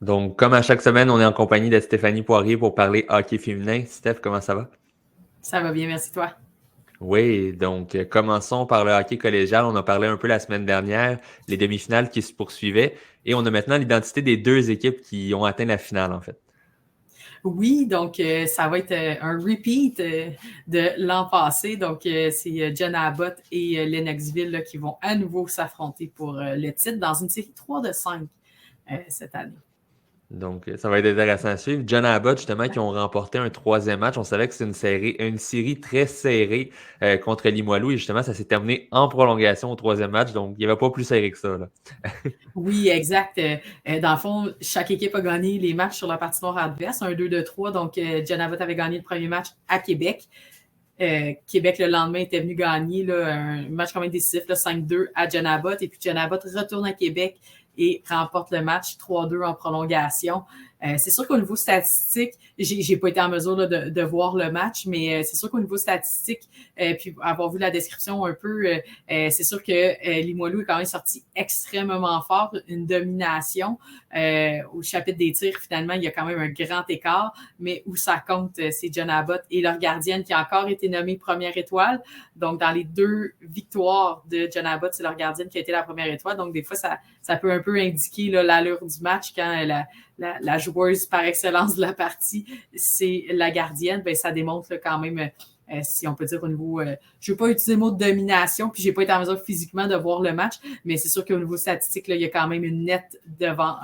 Donc, comme à chaque semaine, on est en compagnie de Stéphanie Poirier pour parler hockey féminin. Steph, comment ça va? Ça va bien, merci toi. Oui, donc commençons par le hockey collégial. On a parlé un peu la semaine dernière, les demi-finales qui se poursuivaient, et on a maintenant l'identité des deux équipes qui ont atteint la finale, en fait. Oui, donc ça va être un repeat de l'an passé. Donc, c'est John Abbott et Lennoxville là, qui vont à nouveau s'affronter pour le titre dans une série 3 de 5 cette année. Donc, ça va être intéressant à suivre. John Abbott, justement, qui ont remporté un troisième match. On savait que c'est une série très serrée contre Limoilou, et justement, ça s'est terminé en prolongation au troisième match, donc il n'y avait pas plus serré que ça, là. Oui, exact. Dans le fond, chaque équipe a gagné les matchs sur la partie nord adverse, un 2 de 3. Donc, John Abbott avait gagné le premier match à Québec. Québec, le lendemain, était venu gagner là, un match quand même décisif, 5-2 à John Abbott. Et puis, John Abbott retourne à Québec et remporte le match 3-2 en prolongation. C'est sûr qu'au niveau statistique, j'ai pas été en mesure là, de voir le match, mais c'est sûr qu'au niveau statistique, puis avoir vu la description un peu, c'est sûr que Limoilou est quand même sorti extrêmement fort, une domination. Au chapitre des tirs, finalement, il y a quand même un grand écart, mais où ça compte, c'est John Abbott et leur gardienne qui a encore été nommée première étoile. Donc, dans les deux victoires de John Abbott, c'est leur gardienne qui a été la première étoile. Donc, des fois, ça peut un peu indiquer là, l'allure du match quand la joueuse par excellence de la partie, c'est la gardienne. Ben, ça démontre là, quand même, si on peut dire au niveau... je ne veux pas utiliser le mot de domination, puis je n'ai pas été en mesure physiquement de voir le match, mais c'est sûr qu'au niveau statistique, là, il y a quand même une nette devant...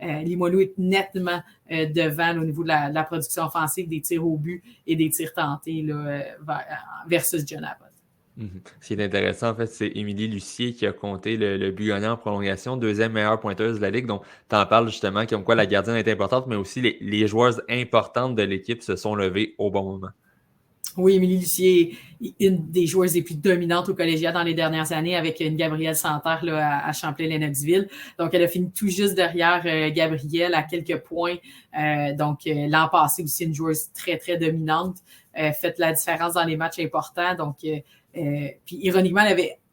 Limoilou est nettement devant là, au niveau de la production offensive, des tirs au but et des tirs tentés là, versus John Abbott. Ce qui est intéressant, en fait, c'est Émilie Lucier qui a compté le but gagnant en prolongation, deuxième meilleure pointeuse de la Ligue. Donc, tu en parles justement, comme quoi la gardienne est importante, mais aussi les joueuses importantes de l'équipe se sont levées au bon moment. Oui, Émilie Lucier est une des joueuses les plus dominantes au collégial dans les dernières années avec une Gabrielle Santerre là, à Champlain-Lennoxville. Donc, elle a fini tout juste derrière Gabrielle à quelques points. L'an passé aussi, une joueuse très, très dominante. Fait la différence dans les matchs importants. Donc, puis ironiquement,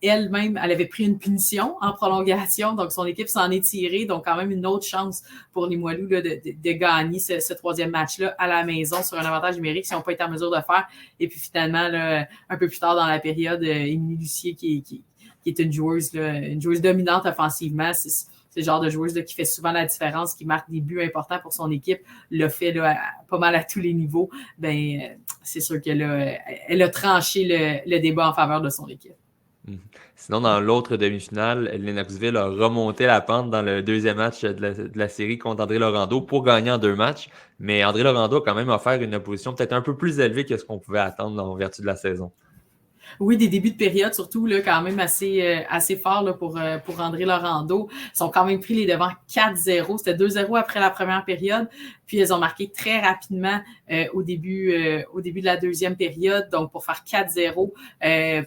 elle avait pris une punition en prolongation, donc son équipe s'en est tirée, donc quand même une autre chance pour les Moilous là, de gagner ce troisième match-là à la maison sur un avantage numérique s'ils n'ont pas été en mesure de faire. Et puis finalement, là, un peu plus tard dans la période, Émilie Lucier qui est une joueuse dominante offensivement, c'est le genre de joueuse là, qui fait souvent la différence, qui marque des buts importants pour son équipe, le fait là, pas mal à tous les niveaux. C'est sûr qu'elle a tranché le débat en faveur de son équipe. Sinon, dans l'autre demi-finale, Lennoxville a remonté la pente dans le deuxième match de la série contre André Laurando pour gagner en deux matchs. Mais André Laurando a quand même offert une opposition peut-être un peu plus élevée que ce qu'on pouvait attendre en vertu de la saison. Oui, des débuts de période, surtout là, quand même assez forts là, pour André Laurando. Ils ont quand même pris les devants 4-0. C'était 2-0 après la première période. Puis elles ont marqué très rapidement au début de la deuxième période, donc pour faire 4-0.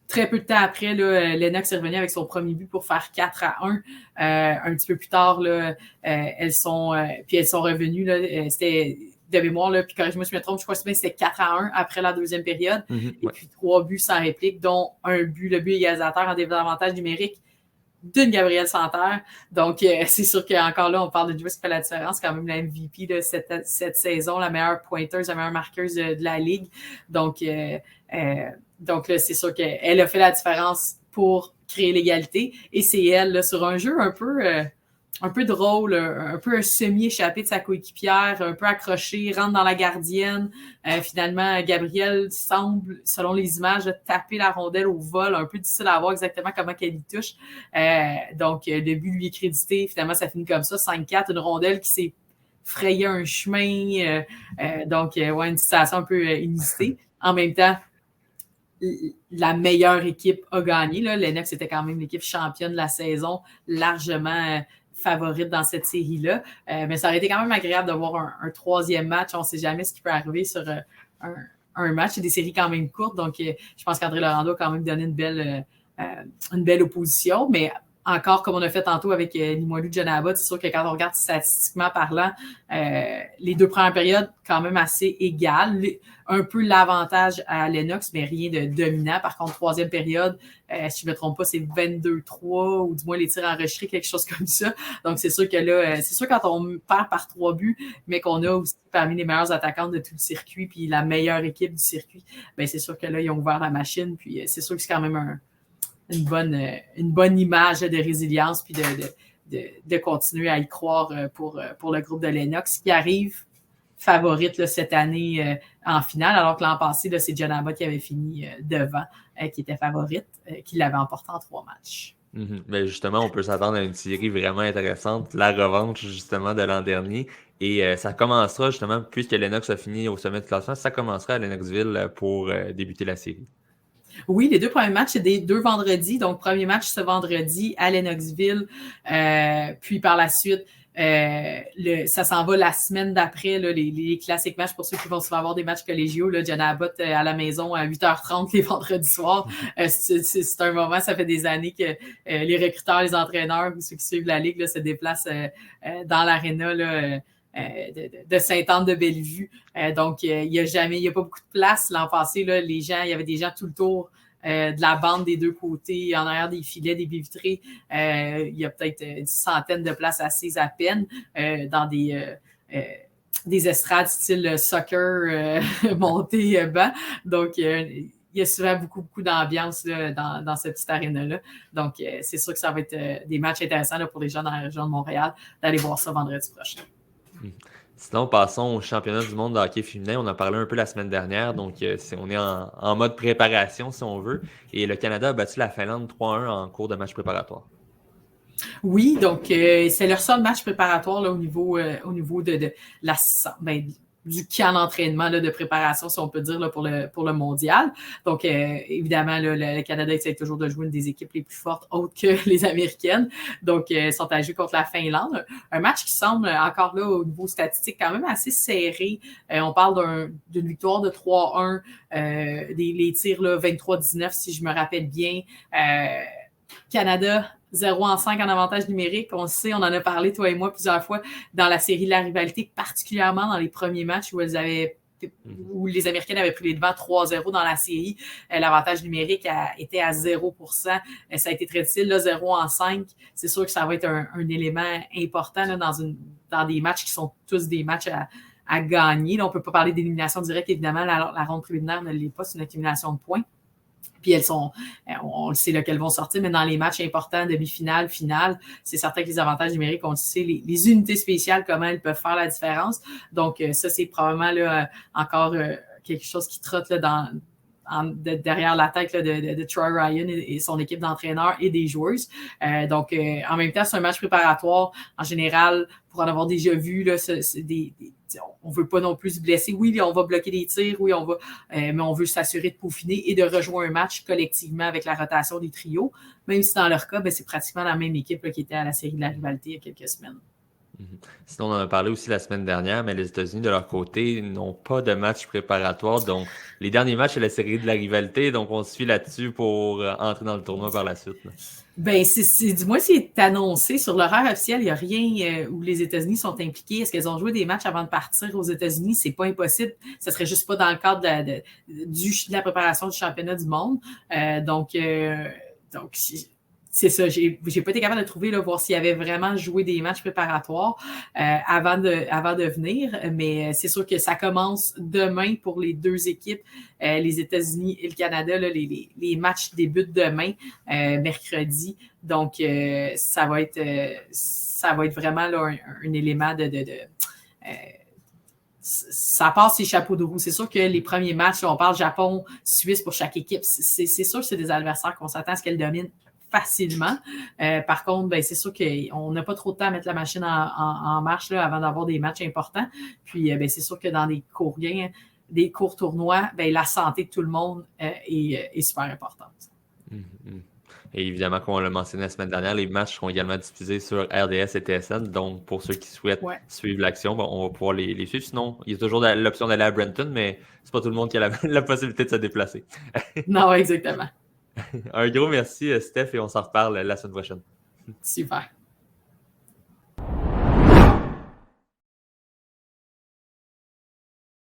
Très peu de temps après, là, Lennox est revenu avec son premier but pour faire 4-1. Un petit peu plus tard, là, elles sont revenues. Là, c'était de mémoire, là, puis corrige-moi si je me trompe, je crois que c'était 4-1 après la deuxième période. Et Ouais. puis 3 buts sans réplique, dont le but égalisateur en désavantage numérique d'une Gabrielle Santerre. Donc, c'est sûr qu'encore là, on parle de joueuse qui fait la différence. Quand même la MVP de cette saison, la meilleure pointeuse, la meilleure marqueuse de la Ligue. Donc, là, c'est sûr qu'elle a fait la différence pour créer l'égalité. Et c'est elle, là, sur un jeu un peu drôle, un peu un semi-échappé de sa coéquipière, un peu accroché, rentre dans la gardienne. Finalement, Gabrielle semble, selon les images, taper la rondelle au vol, un peu difficile à voir exactement comment qu'elle y touche. Le but lui est crédité. Finalement, ça finit comme ça, 5-4, une rondelle qui s'est frayé un chemin. Une situation un peu inusitée. En même temps, la meilleure équipe a gagné. Là. Lennox était quand même l'équipe championne de la saison, largement favorite dans cette série-là. Mais ça aurait été quand même agréable de voir un troisième match. On ne sait jamais ce qui peut arriver sur un match. C'est des séries quand même courtes, donc je pense qu'André Laurando a quand même donné une belle opposition. Mais encore comme on a fait tantôt avec Limoilou Janaba, c'est sûr que quand on regarde statistiquement parlant, les 2 premières périodes quand même assez égales. Un peu l'avantage à Lennox, mais rien de dominant. Par contre, 3e période, si je ne me trompe pas, c'est 22-3 ou du moins les tirs enregistrés, quelque chose comme ça. Donc, c'est sûr que là, c'est sûr quand on perd par 3 buts, mais qu'on a aussi parmi les meilleurs attaquants de tout le circuit, puis la meilleure équipe du circuit, ben c'est sûr que là, ils ont ouvert la machine. Puis c'est sûr que c'est quand même une bonne image de résilience, puis de continuer à y croire pour le groupe de Lennox qui arrive favorite là, cette année en finale, alors que l'an passé, là, c'est Janaba qui avait fini devant, qui était favorite, qui l'avait emporté en 3 matchs. Mais justement, on peut s'attendre à une série vraiment intéressante, la revanche justement de l'an dernier. Et ça commencera justement, puisque Lennox a fini au sommet de classement, ça commencera à Lennoxville pour débuter la série. Oui, les 2 premiers matchs, c'est des 2 vendredis. Donc, premier match ce vendredi à Lennoxville. Puis par la suite, ça s'en va la semaine d'après, là, les classiques matchs pour ceux qui vont souvent avoir des matchs collégiaux. Jenna Abbott à la maison à 8h30 les vendredis soirs. C'est un moment, ça fait des années que les recruteurs, les entraîneurs ou ceux qui suivent la Ligue là, se déplacent dans l'aréna de Sainte-Anne-de-Bellevue. Donc, il n'y a pas beaucoup de place. L'an passé, là, il y avait des gens tout le tour de la bande des 2 côtés, en arrière des filets, des baies vitrées. Il y a peut-être une centaine de places assises à peine dans des estrades style soccer monté bas. Donc, il y a souvent beaucoup d'ambiance là, dans cette petite aréna-là. Donc, c'est sûr que ça va être des matchs intéressants là, pour les gens dans la région de Montréal d'aller voir ça vendredi prochain. Sinon, passons au championnat du monde de hockey féminin. On en parlait un peu la semaine dernière, donc on est en mode préparation, si on veut. Et le Canada a battu la Finlande 3-1 en cours de match préparatoire. Oui, donc c'est leur seul match préparatoire là, au niveau de la du camp d'entraînement là, de préparation, si on peut dire, là, pour le mondial. Donc, évidemment, là, le Canada essaie toujours de jouer une des équipes les plus fortes, autres que les Américaines. Donc, ils sont à jouer contre la Finlande. Un match qui semble encore là, au niveau statistique, quand même assez serré. On parle d'une victoire de 3-1, les tirs là, 23-19, si je me rappelle bien. Canada 0-5 en avantage numérique. On sait, on en a parlé, toi et moi, plusieurs fois dans la série de la rivalité, particulièrement dans les premiers matchs où où les Américaines avaient pris les devants 3-0 dans la série. L'avantage numérique était à 0%. Ça a été très difficile, là, 0-5. C'est sûr que ça va être un élément important là, dans des matchs qui sont tous des matchs à gagner. Là, on ne peut pas parler d'élimination directe, évidemment. La ronde préliminaire ne l'est pas, c'est une accumulation de points. Puis on le sait là qu'elles vont sortir, mais dans les matchs importants, demi-finale, finale, c'est certain que les avantages numériques, on le sait, les unités spéciales, comment elles peuvent faire la différence. Donc, ça, c'est probablement là, encore quelque chose qui trotte là, derrière la tête là, de Troy Ryan et son équipe d'entraîneurs et des joueuses. Donc, en même temps, c'est un match préparatoire. En général, pour en avoir déjà vu, là, on ne veut pas non plus se blesser. Oui, on va bloquer des tirs, oui, mais on veut s'assurer de peaufiner et de rejoindre un match collectivement avec la rotation des trios, même si dans leur cas, c'est pratiquement la même équipe là, qui était à la série de la rivalité il y a quelques semaines. Sinon, on en a parlé aussi la semaine dernière, mais les États-Unis, de leur côté, n'ont pas de match préparatoire. Donc, les derniers matchs, c'est la série de la rivalité. Donc, on se suit là-dessus pour entrer dans le tournoi par la suite. Là. Du moins, c'est annoncé. Sur l'horaire officiel, il n'y a rien où les États-Unis sont impliqués. Est-ce qu'elles ont joué des matchs avant de partir aux États-Unis? C'est pas impossible. Ça serait juste pas dans le cadre de la préparation du championnat du monde. Donc, c'est ça. J'ai pas été capable de trouver, là, voir s'il y avait vraiment joué des matchs préparatoires avant de venir. Mais c'est sûr que ça commence demain pour les 2 équipes, les États-Unis et le Canada. Là, les matchs débutent demain, mercredi. Donc, ça va être vraiment là, un élément ça passe ses chapeaux de roue. C'est sûr que les premiers matchs, on parle Japon-Suisse pour chaque équipe. C'est sûr que c'est des adversaires qu'on s'attend à ce qu'elles dominent facilement. Par contre, c'est sûr qu'on n'a pas trop de temps à mettre la machine en marche là, avant d'avoir des matchs importants. Puis, c'est sûr que dans des courts gains, des courts tournois, la santé de tout le monde est super importante. Et évidemment, comme on l'a mentionné la semaine dernière, les matchs seront également diffusés sur RDS et TSN. Donc, pour ceux qui souhaitent suivre l'action, on va pouvoir les suivre. Sinon, il y a toujours l'option d'aller à Brenton, mais c'est pas tout le monde qui a la possibilité de se déplacer. Non, exactement. Un gros merci, Steph, et on s'en reparle la semaine prochaine. Super.